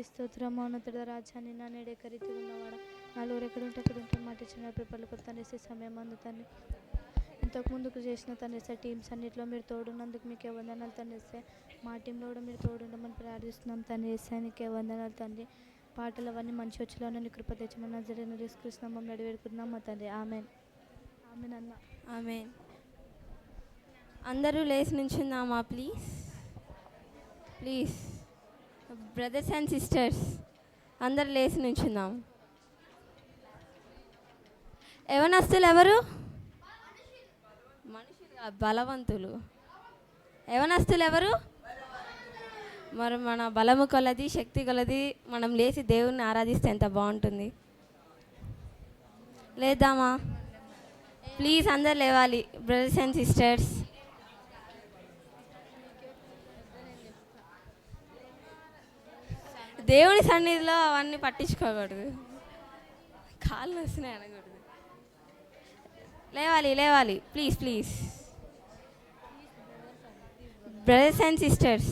స్తోత్రం మౌనతుడ రాజాన్ని నా నేడెకరీతి ఉన్నవాడ నాలో ఎక్కడుంటే అక్కడ ఉంటే మాట ఇచ్చిన పేపర్లకు తండ్రి సమయం అందు తండ్రి ఇంతకు ముందుకు చేసిన తండ్రి టీమ్స్ అన్నింటిలో మీరు తోడున్నందుకు మీకే వందనాలు తండ్రి. మా టీంలో కూడా మీరు తోడుండమని ప్రార్థిస్తున్నాం తండ్రి. నీకే వందనాలు తండ్రి. పాటలు అవన్నీ మంచి వచ్చేలాగా నీ కృప తెచ్చమని జరిగిన తీసుకృష్ణమ్మ నడివేడుకుంటున్నాం మా తండ్రి. ఆమెన్ ఆమెన్ అన్న ఆమెన్. అందరూ లేచి నుంచుందామా please please. Brothers and sisters అందరు లేచి నుంచుందాం. యవనస్తులు ఎవరు? మనుషులు బలవంతులు. యవనస్తులు ఎవరు? మరి మన బలము కొలది శక్తి కొలది మనం లేచి దేవుణ్ణి ఆరాధిస్తే ఎంత బాగుంటుంది. లేద్దామా ప్లీజ్? అందరు లేవాలి బ్రదర్స్ అండ్ సిస్టర్స్. దేవుని సన్నిధిలో అవన్నీ పట్టించుకోకూడదు. కాళ్ళు వస్తున్నాయి అనకూడదు. లేవాలి లేవాలి please please. Brothers and sisters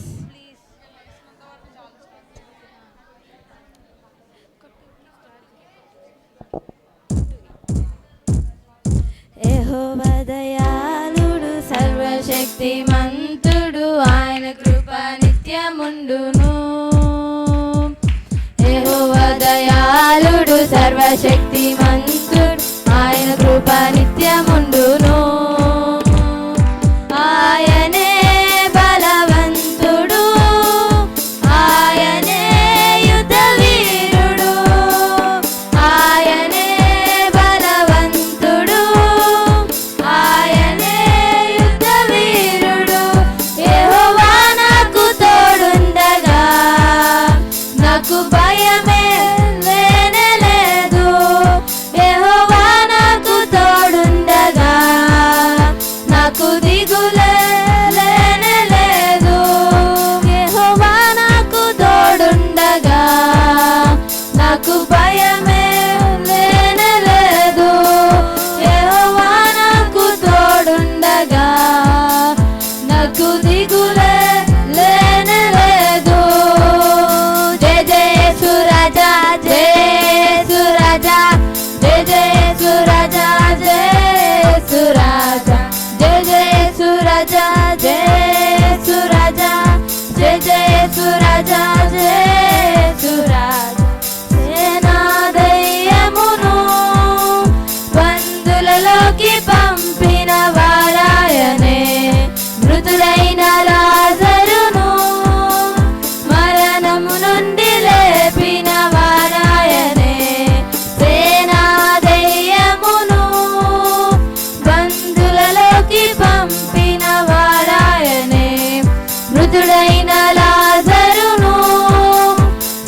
యెహోవా దయాళుడు సర్వశక్తిమంతుడు ఆయన కృప నిత్యముండును. యెహోవా దయాళుడు సర్వశక్తిమంతుడు ఆయన కృప నిత్యముండును. ఆయనే బలవంతుడు ఆయనే యుద్ధ వీరుడు ఆయనే బలవంతుడు ఆయనే యుద్ధ వీరుడు. యెహోవా నాకు తోడుండగా నాకు భయమే లేనే లేదు. యెహోవా నాకు తోడుండగా నాకు దిగులే లేనే లేదు. యెహోవా నాకు తోడుండగా నాకు భయమే లేనే లేదు. యెహోవా నాకు తోడుండగా నాకు దిగులే లేనే లేదు. జయ జయ సురాజా జయ సురాజా జయ జయ సురాజా జయ సురాజా జయ జయ సురాజా జయ సురాజా జయ జయ సురాజా జయ సురాజా. సేనా దయ్యమును బంధులలోకి పంపిన వారాయనే మృతుడైన లాజరును మరణము నుండి లేపిన వారాయనే. సేనా దయ్యమును బంధులలోకి పంపిన వారాయనే మృతుడైన లాజరును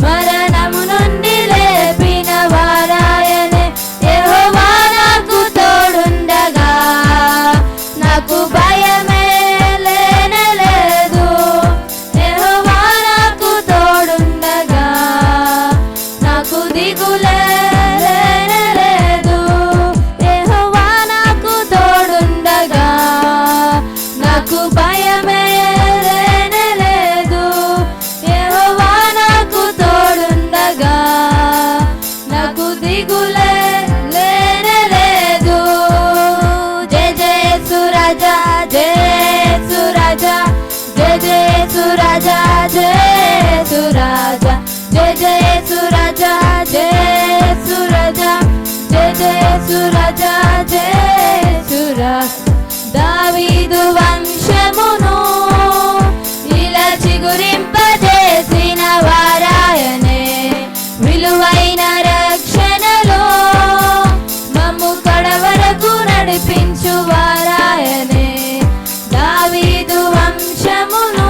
మరణము నుండి లేపిన వారాయనే. యెహోవా నాకు తోడుండగా నాకు భయమే లేనే లేదు. యెహోవా నాకు తోడుండగా నాకు దిగులే లేనే లేదు. యెహోవా నాకు తోడుండగా నాకు భయమే లేనే లేదు. యెహోవా నాకు తోడుండగా నాకు దిగులే లేనే లేదు. జయ జయ సురాజా జయ సురాజా జయ జయ సురాజా జయ సురాజా జయ జయ సురాజా జయ సురాజా జయ జయ సురాజా జయ సురాజా. దావీదు వంశమును ఇలా చిగురింపజేసిన వారాయనే విలువైన రక్షణలో మమ్ము కడవరకు నడిపించు వారాయనే. దావీదు వంశమును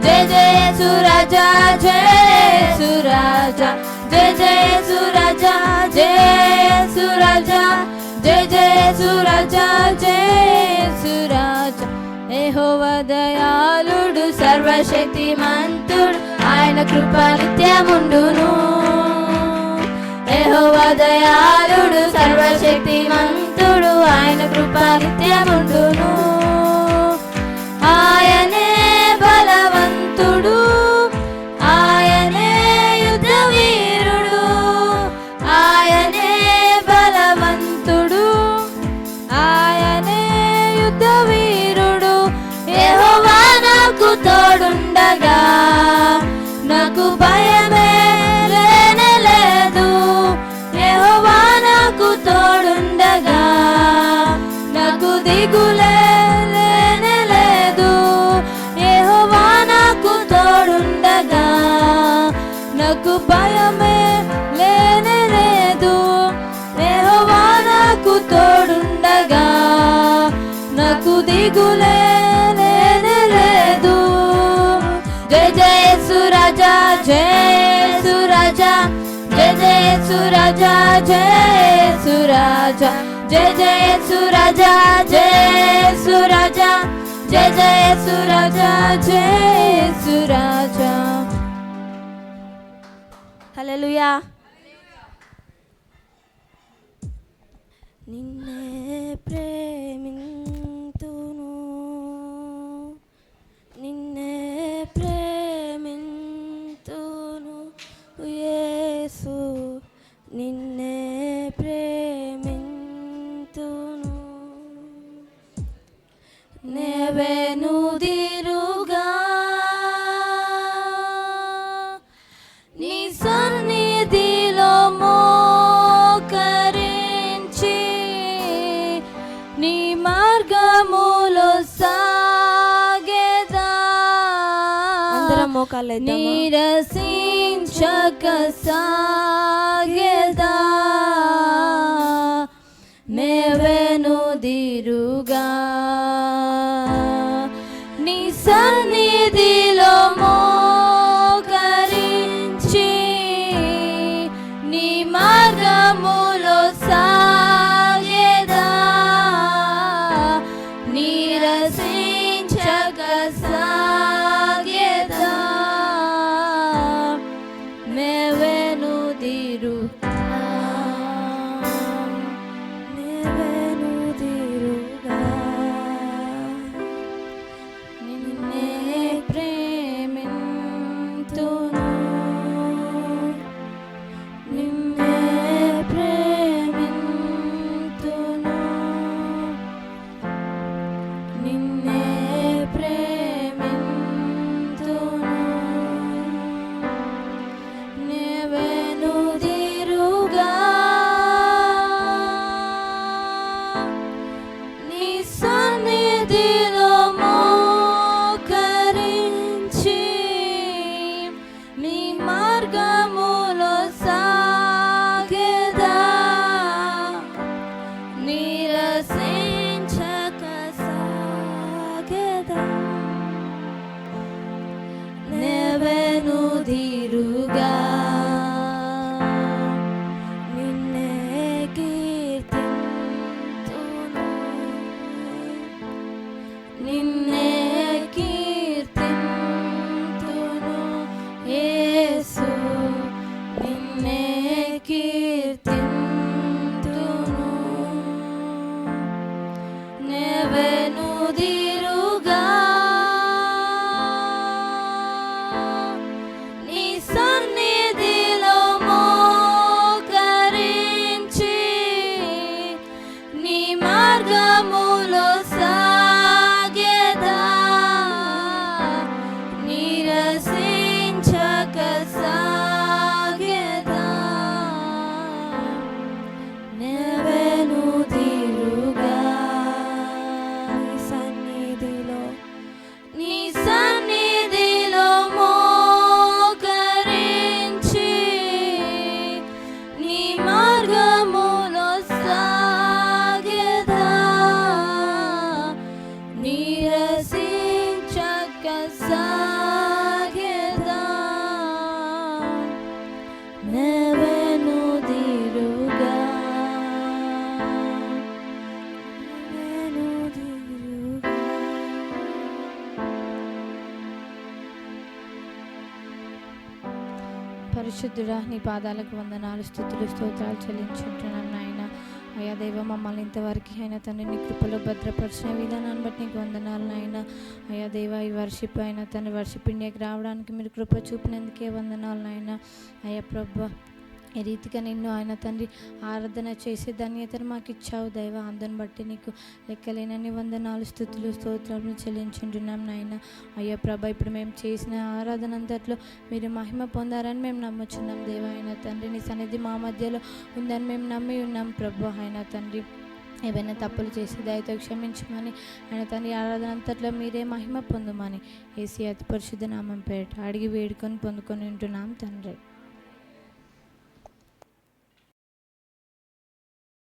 జయ జయ సురాజా జయ సురాజా జయ జయ సురాజా జయ సురాజా జయ జయ సురాజా జయ సురాజా యెహోవా దయాళుడు సర్వశక్తిమంతుడు ఆయన కృప నిత్యముండును యెహోవా దయాళుడు సర్వశక్తిమంతుడు ఆయన కృప నిత్యముండును ఆయనే బలవంతుడు ఆయనే యుద్ధ వీరుడు ఆయనే బలవంతుడు ఆయనే యుద్ధ వీరుడు యెహోవా నాకు తోడుండగా నాకు భయమే లేనే లేదు యెహోవా నాకు తోడుండగా నాకు దిగులే లేనే లేదు యెహోవా నాకు తోడుండగా నాకు భయమే లేనే లేదు యెహోవా నాకు తోడుండగా నాకు దిగులే లేనే లేదు జయ జయ సురాజా జయ సురాజా జయ జయ సురాజా జయ సురాజా జయ జయ సురాజా జయ సురాజా జయ జయ సురాజా జయ సురాజా హల్లెలూయా నిన్నే ప్రేమింతును నిన్నే ప్రేమింతును యేసు నిన్నే ప్రేమింతును నెవెనుదిరుగా నీ సన్నిధిలో మోకరించి నీ మార్గములో సాగేదా అందరం మోకాలేద్దామా నీరసించక సాగేదా నెవెనుదిరుగా నీ సన్నిధిలో మోకరించి నీ మార్గములో సాగేదా నీరసించక సాగేదా నెవెనుదిరుగా నెవెనుదిరుగా నిన్నే ప్రేమింతును నిన్నే ప్రేమింతును నిన్నే ప్రేమింతును నెవెనుదిరుగా నీ సన్నిధిలో మోకరించి నీ మార్గములో సాగేదా నీరసించక సాగేదా నెవెనుదిరుగా నిన్నే కీర్తింతును నిన్నే కీర్తింతును యేసు నిన్నే కీర్తింతును నెవెనుదిరుగా నీ సన్నిధిలో మోకరించి నీ మార్గములో సాగేదా నీరసించక సాగేదా నెవెనుదిరుగా నీ సన్నిధిలో మోకరించి నీ మార్గములో సాగేదా నీరసించక సాగేదా పరిశుద్ధుడా, నీ పాదాలకు వందనాలు, స్తుతులు, స్తోత్రాలు చెల్లించుంటున్నాం నాయన. అయ్యా దేవ, మమ్మల్ని ఇంతవరకు అయినా తండ్రి నీ కృపలో భద్రపరిచిన విధానాన్ని బట్టి నీకు వందనాలు నాయన. అయ్యా దేవ, ఈ వర్షిప్ అయినా తండ్రి వర్షిప్ ఇండియాకి రావడానికి మీరు కృప చూపినందుకే వందనాలు నాయన. అయ్యా ప్రభు, ఈ రీతిగా నిన్ను ఆయన తండ్రి ఆరాధన చేసే ధన్యతను మాకు ఇచ్చావు దైవ. అందుని బట్టి నీకు లెక్కలేనన్ని వందనాలు, స్తుతులు, స్తోత్రాలను చెల్లించుంటున్నాం నాయన. అయ్యా ప్రభా, ఇప్పుడు మేము చేసిన ఆరాధన అంతట్లో మీరు మహిమ పొందారని మేము నమ్ముచున్నాం దేవ. ఆయన తండ్రి నీ సన్నిధి మా మధ్యలో ఉందని మేము నమ్మి ఉన్నాం ప్రభు. ఆయన తండ్రి ఏవైనా తప్పులు చేసి దయతో క్షమించమని, ఆయన తండ్రి ఆరాధన అంతట్లో మీరే మహిమ పొందమని యేసు అతి పరిశుద్ధ నామం పేరిట అడిగి వేడుకొని పొందుకొని ఉంటున్నాం తండ్రి.